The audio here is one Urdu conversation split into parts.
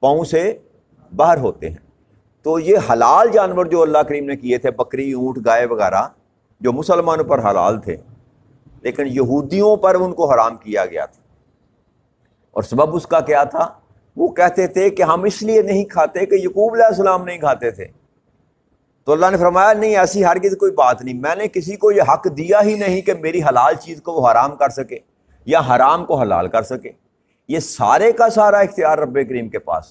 پاؤں سے باہر ہوتے ہیں۔ تو یہ حلال جانور جو اللہ کریم نے کیے تھے، بکری، اونٹ، گائے وغیرہ، جو مسلمانوں پر حلال تھے، لیکن یہودیوں پر ان کو حرام کیا گیا تھا۔ اور سبب اس کا کیا تھا؟ وہ کہتے تھے کہ ہم اس لیے نہیں کھاتے کہ یعقوب علیہ السلام نہیں کھاتے تھے۔ تو اللہ نے فرمایا نہیں، ایسی ہرگز کوئی بات نہیں، میں نے کسی کو یہ حق دیا ہی نہیں کہ میری حلال چیز کو وہ حرام کر سکے یا حرام کو حلال کر سکے۔ یہ سارے کا سارا اختیار رب کریم کے پاس۔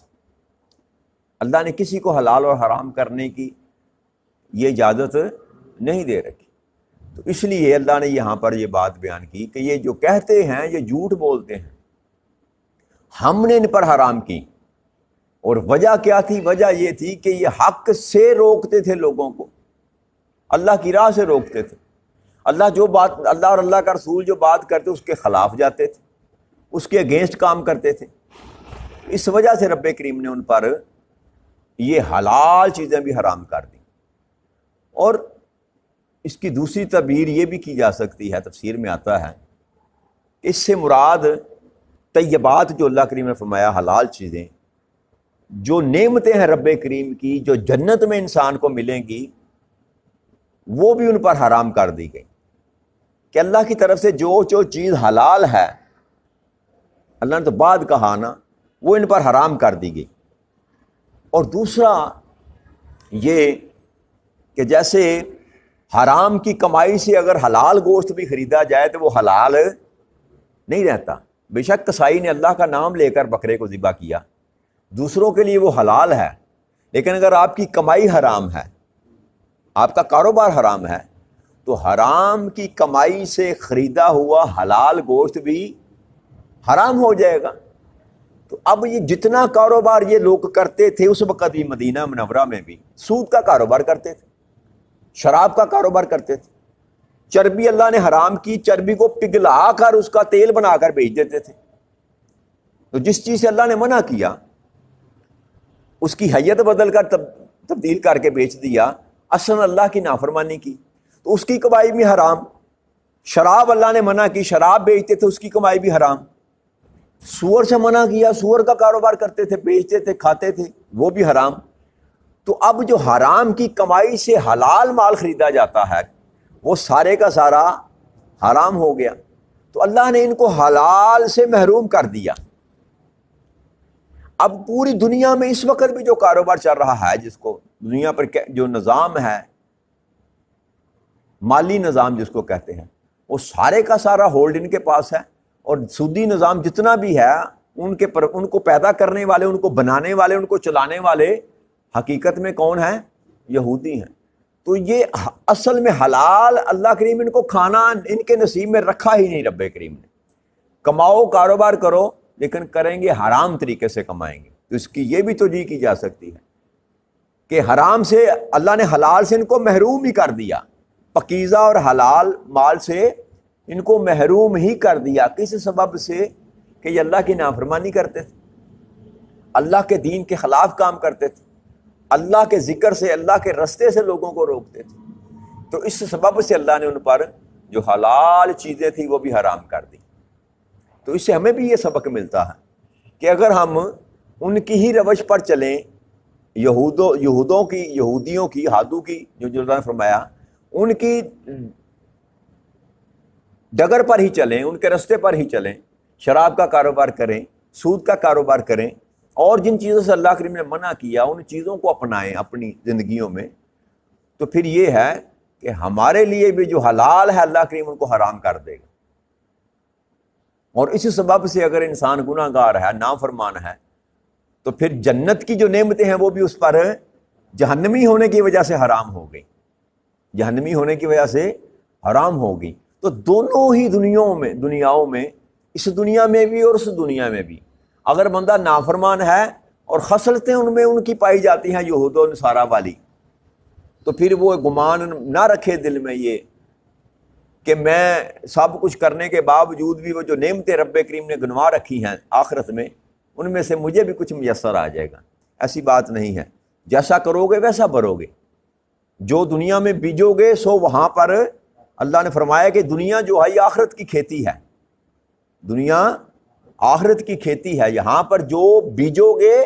اللہ نے کسی کو حلال اور حرام کرنے کی یہ اجازت نہیں دے رکھی۔ تو اس لیے اللہ نے یہاں پر یہ بات بیان کی کہ یہ جو کہتے ہیں یہ جھوٹ بولتے ہیں، ہم نے ان پر حرام کی۔ اور وجہ کیا تھی؟ وجہ یہ تھی کہ یہ حق سے روکتے تھے لوگوں کو، اللہ کی راہ سے روکتے تھے۔ اللہ اور اللہ کا رسول جو بات کرتے اس کے خلاف جاتے تھے، اس کے اگینسٹ کام کرتے تھے۔ اس وجہ سے رب کریم نے ان پر یہ حلال چیزیں بھی حرام کر دیں۔ اور اس کی دوسری تعبیر یہ بھی کی جا سکتی ہے، تفسیر میں آتا ہے، اس سے مراد طیبات جو اللہ کریم نے فرمایا حلال چیزیں، جو نعمتیں ہیں رب کریم کی جو جنت میں انسان کو ملیں گی، وہ بھی ان پر حرام کر دی گئی۔ کہ اللہ کی طرف سے جو چیز حلال ہے، اللہ نے تو بعد کہا نا، وہ ان پر حرام کر دی گئی۔ اور دوسرا یہ کہ جیسے حرام کی کمائی سے اگر حلال گوشت بھی خریدا جائے تو وہ حلال نہیں رہتا۔ بے شک کسائی نے اللہ کا نام لے کر بکرے کو ذبح کیا، دوسروں کے لیے وہ حلال ہے، لیکن اگر آپ کی کمائی حرام ہے، آپ کا کاروبار حرام ہے، تو حرام کی کمائی سے خریدا ہوا حلال گوشت بھی حرام ہو جائے گا۔ تو اب یہ جتنا کاروبار یہ لوگ کرتے تھے اس وقت بھی، مدینہ منورہ میں بھی سود کا کاروبار کرتے تھے، شراب کا کاروبار کرتے تھے، چربی اللہ نے حرام کی، چربی کو پگھلا کر اس کا تیل بنا کر بیچ دیتے تھے۔ تو جس چیز سے اللہ نے منع کیا اس کی حیت بدل کر تبدیل کر کے بیچ دیا، اصلا اللہ کی نافرمانی کی، تو اس کی کمائی بھی حرام۔ شراب اللہ نے منع کی، شراب بیچتے تھے، اس کی کمائی بھی حرام۔ سور سے منع کیا، سور کا کاروبار کرتے تھے، بیچتے تھے، کھاتے تھے، وہ بھی حرام۔ تو اب جو حرام کی کمائی سے حلال مال خریدا جاتا ہے وہ سارے کا سارا حرام ہو گیا۔ تو اللہ نے ان کو حلال سے محروم کر دیا۔ اب پوری دنیا میں اس وقت بھی جو کاروبار چل رہا ہے، جس کو دنیا پر جو نظام ہے، مالی نظام جس کو کہتے ہیں، وہ سارے کا سارا ہولڈ ان کے پاس ہے۔ اور سودی نظام جتنا بھی ہے، ان کو پیدا کرنے والے، ان کو بنانے والے، ان کو چلانے والے حقیقت میں کون ہیں؟ یہودی ہیں۔ تو یہ اصل میں حلال اللہ کریم ان کو کھانا ان کے نصیب میں رکھا ہی نہیں رب کریم نے۔ کماؤ، کاروبار کرو، لیکن کریں گے حرام طریقے سے کمائیں گے۔ تو اس کی یہ بھی توجیہ کی جا سکتی ہے کہ حرام سے اللہ نے حلال سے ان کو محروم ہی کر دیا، پاکیزہ اور حلال مال سے ان کو محروم ہی کر دیا۔ کس سبب سے؟ کہ یہ اللہ کی نافرمانی کرتے تھے، اللہ کے دین کے خلاف کام کرتے تھے، اللہ کے ذکر سے، اللہ کے رستے سے لوگوں کو روکتے تھے۔ تو اس سبب سے اللہ نے ان پر جو حلال چیزیں تھیں وہ بھی حرام کر دی۔ تو اس سے ہمیں بھی یہ سبق ملتا ہے کہ اگر ہم ان کی ہی روش پر چلیں، یہودیوں کی ہادو کی جو اللہ نے فرمایا، ان کی ڈگر پر ہی چلیں، ان کے رستے پر ہی چلیں، شراب کا کاروبار کریں، سود کا کاروبار کریں، اور جن چیزوں سے اللہ کریم نے منع کیا ان چیزوں کو اپنائیں اپنی زندگیوں میں، تو پھر یہ ہے کہ ہمارے لیے بھی جو حلال ہے اللہ کریم ان کو حرام کر دے گا۔ اور اسی سبب سے اگر انسان گناہ گار ہے، نافرمان ہے، تو پھر جنت کی جو نعمتیں ہیں وہ بھی اس پر جہنمی ہونے کی وجہ سے حرام ہو گئی، جہنمی ہونے کی وجہ سے حرام ہو گئی۔ تو دونوں ہی دنیاؤں میں، اس دنیا میں بھی اور اس دنیا میں بھی، اگر بندہ نافرمان ہے اور خصلتیں ان میں ان کی پائی جاتی ہیں یہود و نصارہ والی، تو پھر وہ گمان نہ رکھے دل میں یہ کہ میں سب کچھ کرنے کے باوجود بھی وہ جو نعمتیں رب کریم نے گنوا رکھی ہیں آخرت میں، ان میں سے مجھے بھی کچھ میسر آ جائے گا۔ ایسی بات نہیں ہے، جیسا کرو گے ویسا بھرو گے۔ جو دنیا میں بیجو گے سو وہاں پر اللہ نے فرمایا کہ دنیا جو ہے یہ آخرت کی کھیتی ہے، دنیا آخرت کی کھیتی ہے، یہاں پر جو بیجو گے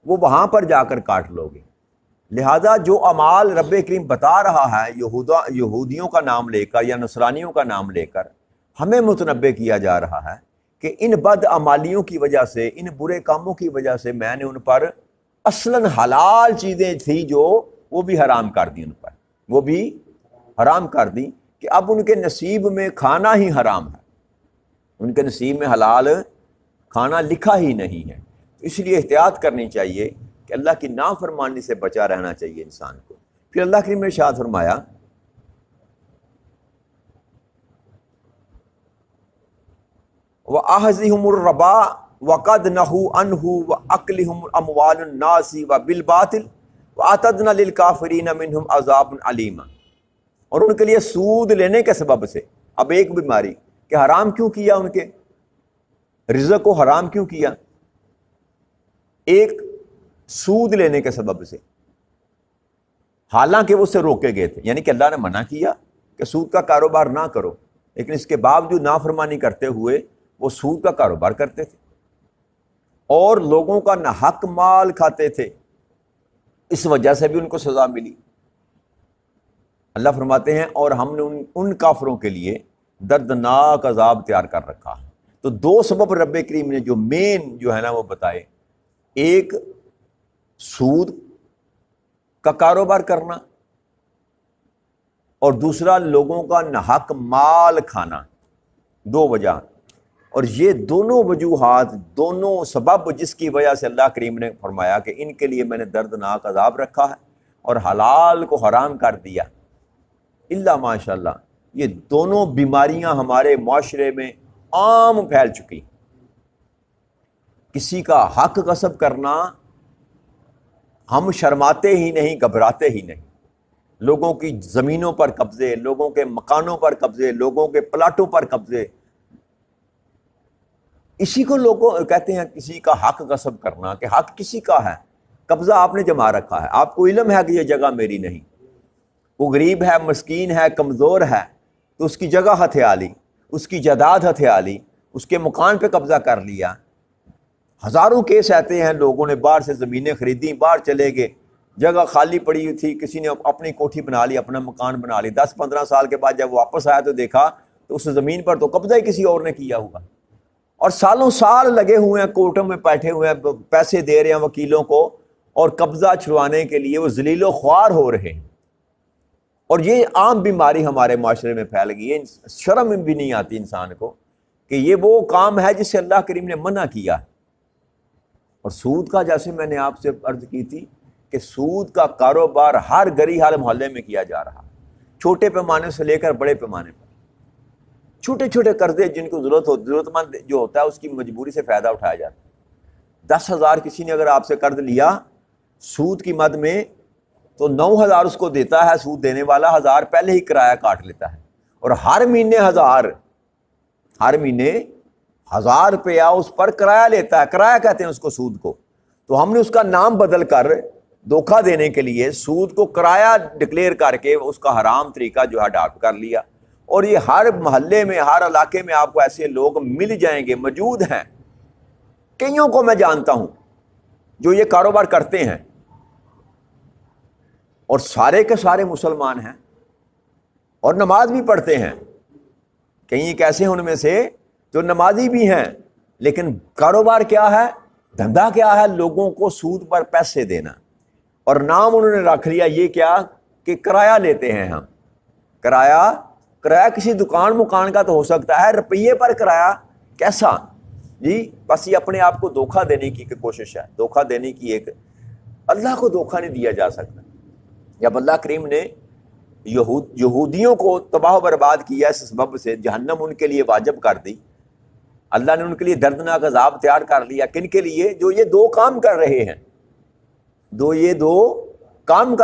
وہ وہاں پر جا کر کاٹ لو گے۔ لہذا جو اعمال رب کریم بتا رہا ہے یہودیوں کا نام لے کر یا نصرانیوں کا نام لے کر ہمیں متنبہ کیا جا رہا ہے کہ ان بد اعمالیوں کی وجہ سے، ان برے کاموں کی وجہ سے میں نے ان پر اصلاً حلال چیزیں تھیں جو وہ بھی حرام کر دی، ان پر وہ بھی حرام کر دی کہ اب ان کے نصیب میں کھانا ہی حرام ہے، ان کے نصیب میں حلال کھانا لکھا ہی نہیں ہے۔ اس لیے احتیاط کرنی چاہیے کہ اللہ کی نافرمانی سے بچا رہنا چاہیے انسان کو۔ پھر اللہ کریم نے ارشاد فرمایا وَأَخْذِهِمُ الرِّبَا وَقَدْ نَهُوا عَنْهُ وَأَكْلِهِمْ أَمْوَالُ النَّاسِ وَبِالْبَاطِلِ وَأَعْتَدْنَا لِلْكَافِرِينَ مِنْهُمْ عَذَابًا عَلِيمًا، اور ان کے لیے سود لینے کے سبب سے، اب ایک بیماری کہ حرام کیوں کیا، ان کے رزق کو حرام کیوں کیا؟ ایک سود لینے کے سبب سے، حالانکہ وہ اسے روکے گئے تھے، یعنی کہ اللہ نے منع کیا کہ سود کا کاروبار نہ کرو، لیکن اس کے باوجود نافرمانی کرتے ہوئے وہ سود کا کاروبار کرتے تھے اور لوگوں کا ناحق مال کھاتے تھے، اس وجہ سے بھی ان کو سزا ملی۔ اللہ فرماتے ہیں اور ہم نے ان کافروں کے لیے دردناک عذاب تیار کر رکھا ہے۔ تو دو سبب رب کریم نے جو مین جو ہے نا وہ بتائے، ایک سود کا کاروبار کرنا اور دوسرا لوگوں کا ناحق مال کھانا، دو وجہ، اور یہ دونوں وجوہات، دونوں سبب جس کی وجہ سے اللہ کریم نے فرمایا کہ ان کے لیے میں نے دردناک عذاب رکھا ہے اور حلال کو حرام کر دیا، الا ماشاء اللہ، یہ دونوں بیماریاں ہمارے معاشرے میں عام پھیل چکی۔ کسی کا حق غصب کرنا ہم شرماتے ہی نہیں، گھبراتے ہی نہیں، لوگوں کی زمینوں پر قبضے، لوگوں کے مکانوں پر قبضے، لوگوں کے پلاٹوں پر قبضے، اسی کو لوگوں کہتے ہیں کسی کا حق غصب کرنا، کہ حق کسی کا ہے، قبضہ آپ نے جما رکھا ہے، آپ کو علم ہے کہ یہ جگہ میری نہیں، وہ غریب ہے، مسکین ہے، کمزور ہے، تو اس کی جگہ ہتھیا لی، اس کی جائیداد ہتھیا لی، اس کے مکان پہ قبضہ کر لیا۔ ہزاروں کیس آتے ہیں، لوگوں نے باہر سے زمینیں خریدیں، باہر چلے گئے، جگہ خالی پڑی ہوئی تھی، کسی نے اپنی کوٹھی بنا لی، اپنا مکان بنا لی، 10-15 سال کے بعد جب واپس آیا تو دیکھا تو اس زمین پر تو قبضہ ہی کسی اور نے کیا ہوا، اور سالوں سال لگے ہوئے ہیں، کورٹوں میں بیٹھے ہوئے ہیں، پیسے دے رہے ہیں وکیلوں کو، اور قبضہ چھڑوانے کے لیے وہ ذلیل و خوار ہو رہے ہیں۔ اور یہ عام بیماری ہمارے معاشرے میں پھیل گئی ہے، شرم بھی نہیں آتی انسان کو کہ یہ وہ کام ہے جس سے اللہ کریم نے منع کیا۔ اور سود کا، جیسے میں نے آپ سے عرض کی تھی کہ سود کا کاروبار ہر گلی ہر محلے میں کیا جا رہا، چھوٹے پیمانے سے لے کر بڑے پیمانے پر، چھوٹے چھوٹے قرضے جن کو ضرورت مند جو ہوتا ہے اس کی مجبوری سے فائدہ اٹھایا جاتا ہے۔ 10,000 کسی نے اگر آپ سے قرض لیا سود کی مد میں تو 9,000 اس کو دیتا ہے، سود دینے والا 1,000 پہلے ہی کرایہ کاٹ لیتا ہے، اور ہر مہینے 1,000 روپیہ اس پر کرایہ لیتا ہے، کرایہ کہتے ہیں اس کو سود کو۔ تو ہم نے اس کا نام بدل کر دھوکہ دینے کے لیے سود کو کرایہ ڈکلیئر کر کے اس کا حرام طریقہ جو ہے اڈاپٹ کر لیا، اور یہ ہر محلے میں، ہر علاقے میں آپ کو ایسے لوگ مل جائیں گے، موجود ہیں، کئیوں کو میں جانتا ہوں جو یہ کاروبار کرتے ہیں، اور سارے کے سارے مسلمان ہیں اور نماز بھی پڑھتے ہیں، کہیں ایک ایسے ہیں ان میں سے جو نمازی بھی ہیں، لیکن کاروبار کیا ہے، دھندا کیا ہے، لوگوں کو سود پر پیسے دینا، اور نام انہوں نے رکھ لیا یہ کیا کہ کرایہ لیتے ہیں ہم۔ کرایہ کسی دکان مکان کا تو ہو سکتا ہے، روپیے پر کرایہ کیسا جی؟ بس یہ اپنے آپ کو دھوکہ دینے کی کوشش ہے، دھوکہ دینے کی ایک، اللہ کو دھوکہ نہیں دیا جا سکتا۔ جب اللہ کریم نے یہودیوں کو تباہ و برباد کیا اس سبب سے، جہنم ان کے لیے واجب کر دی، اللہ نے ان کے لیے دردناک عذاب تیار کر لیا، کن کے لیے؟ جو یہ دو کام کر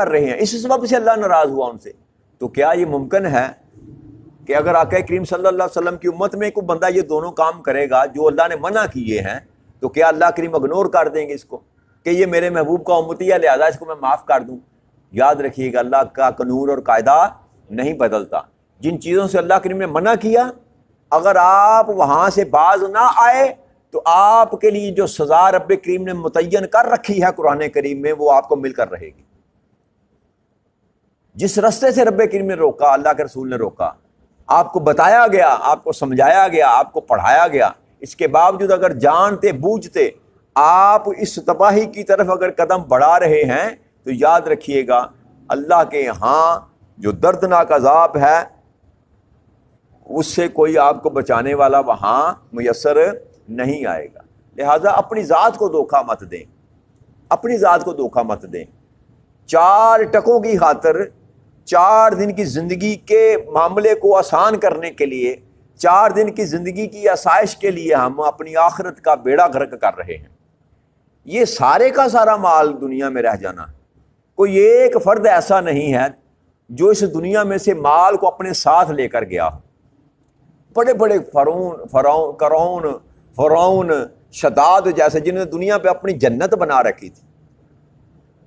رہے ہیں، اس سبب سے اللہ ناراض ہوا ان سے۔ تو کیا یہ ممکن ہے کہ اگر آقا کریم صلی اللہ علیہ وسلم کی امت میں کوئی بندہ یہ دونوں کام کرے گا جو اللہ نے منع کیے ہیں، تو کیا اللہ کریم اگنور کر دیں گے اس کو کہ یہ میرے محبوب کا امتی ہے لہذا اس کو میں معاف کر دوں؟ یاد رکھیے گا، اللہ کا قانون اور قاعدہ نہیں بدلتا۔ جن چیزوں سے اللہ کریم نے منع کیا، اگر آپ وہاں سے باز نہ آئے تو آپ کے لیے جو سزا رب کریم نے متعین کر رکھی ہے قرآن کریم میں، وہ آپ کو مل کر رہے گی۔ جس رستے سے رب کریم نے روکا، اللہ کے رسول نے روکا، آپ کو بتایا گیا، آپ کو سمجھایا گیا، آپ کو پڑھایا گیا، اس کے باوجود اگر جانتے بوجھتے آپ اس تباہی کی طرف اگر قدم بڑھا رہے ہیں تو یاد رکھیے گا اللہ کے یہاں جو دردناک عذاب ہے اس سے کوئی آپ کو بچانے والا وہاں میسر نہیں آئے گا۔ لہٰذا اپنی ذات کو دھوکہ مت دیں، اپنی ذات کو دھوکہ مت دیں۔ 4 ٹکوں کی خاطر، 4 دن کی زندگی کے معاملے کو آسان کرنے کے لیے، 4 دن کی زندگی کی آسائش کے لیے ہم اپنی آخرت کا بیڑا غرق کر رہے ہیں۔ یہ سارے کا سارا مال دنیا میں رہ جانا، کوئی ایک فرد ایسا نہیں ہے جو اس دنیا میں سے مال کو اپنے ساتھ لے کر گیا ہو۔ بڑے بڑے فرعون شداد جیسے جنہوں نے دنیا پہ اپنی جنت بنا رکھی تھی،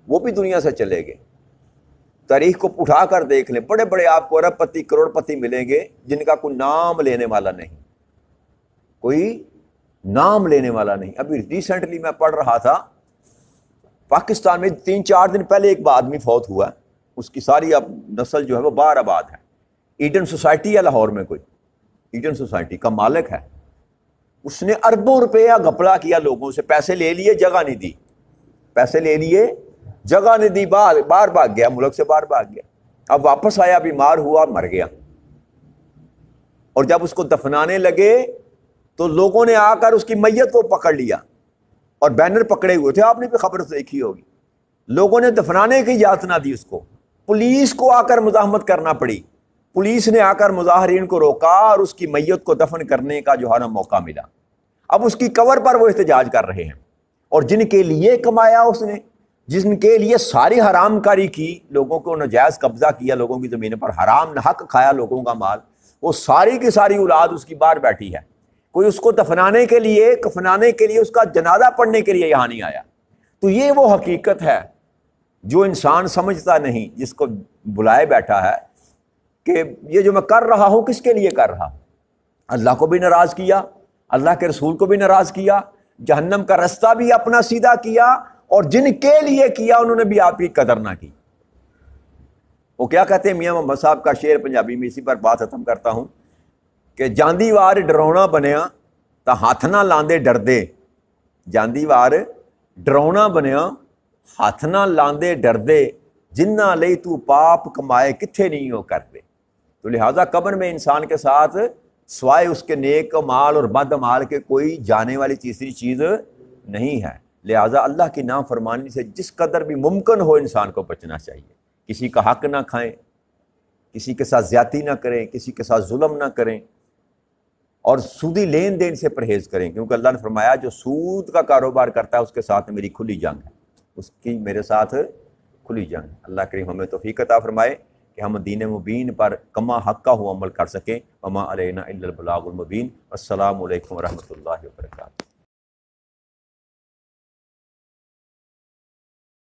وہ بھی دنیا سے چلے گئے۔ تاریخ کو اٹھا کر دیکھ لیں، بڑے بڑے آپ کو ارب پتی کروڑ پتی ملیں گے جن کا کوئی نام لینے والا نہیں، کوئی نام لینے والا نہیں۔ ابھی ریسنٹلی میں پڑھ رہا تھا پاکستان میں 3-4 دن پہلے ایک آدمی فوت ہوا، اس کی ساری اب نسل جو ہے وہ باہر آباد ہے۔ ایڈن سوسائٹی ہے لاہور میں، کوئی ایڈن سوسائٹی کا مالک ہے، اس نے اربوں روپیہ گھپلا کیا لوگوں سے، پیسے لے لیے جگہ نہیں دی، پیسے لے لیے جگہ نہیں دی، باہر بھاگ گیا، ملک سے باہر بھاگ گیا۔ اب واپس آیا، بیمار ہوا، مر گیا۔ اور جب اس کو دفنانے لگے تو لوگوں نے آ کر اس کی میت کو پکڑ لیا اور بینر پکڑے ہوئے تھے، آپ نے بھی خبر دیکھی ہوگی۔ لوگوں نے دفنانے کی اجازت نہ دی اس کو، پولیس کو آ کر مزاحمت کرنا پڑی، پولیس نے آ کر مظاہرین کو روکا اور اس کی میت کو دفن کرنے کا جو ہے نا موقع ملا۔ اب اس کی قبر پر وہ احتجاج کر رہے ہیں، اور جن کے لیے کمایا اس نے، جن کے لیے ساری حرام کاری کی، لوگوں کو ناجائز قبضہ کیا، لوگوں کی زمین پر حرام حق کھایا لوگوں کا مال، وہ ساری کی ساری اولاد اس کی باہر بیٹھی ہے۔ کوئی اس کو دفنانے کے لیے، کفنانے کے لیے، اس کا جنازہ پڑھنے کے لیے یہاں نہیں آیا۔ تو یہ وہ حقیقت ہے جو انسان سمجھتا نہیں، جس کو بلائے بیٹھا ہے کہ یہ جو میں کر رہا ہوں کس کے لیے کر رہا ہوں۔ اللہ کو بھی ناراض کیا، اللہ کے رسول کو بھی ناراض کیا، جہنم کا رستہ بھی اپنا سیدھا کیا، اور جن کے لیے کیا انہوں نے بھی آپ کی قدر نہ کی۔ وہ کیا کہتے ہیں میاں محمد صاحب کا شعر پنجابی میں، اسی پر بات ختم کرتا ہوں کہ جاندی وار ڈرونا بنیا تا ہاتھ نہ لاندے ڈردے، جاندی وار ڈرونا بنیا ہاتھ نہ لاندے ڈردے، جنہ لئی تو پاپ کمائے کتھے نہیں ہو کرتے۔ تو لہٰذا قبر میں انسان کے ساتھ سوائے اس کے نیک مال اور بد مال کے کوئی جانے والی تیسری چیز نہیں ہے۔ لہٰذا اللہ کی نافرمانی سے جس قدر بھی ممکن ہو انسان کو بچنا چاہیے۔ کسی کا حق نہ کھائیں، کسی کے ساتھ زیادتی نہ کریں، کسی کے ساتھ ظلم نہ کریں، اور سودی لین دین سے پرہیز کریں، کیونکہ اللہ نے فرمایا جو سود کا کاروبار کرتا ہے اس کے ساتھ میری کھلی جنگ ہے، اس کی میرے ساتھ کھلی جنگ۔ اللہ کریم ہمیں توفیق عطا فرمائے کہ ہم دین مبین پر کما حق کا عمل کر سکیں۔ وما علینا الا البلاغ المبین۔ السلام علیکم ورحمۃ اللہ وبرکاتہ۔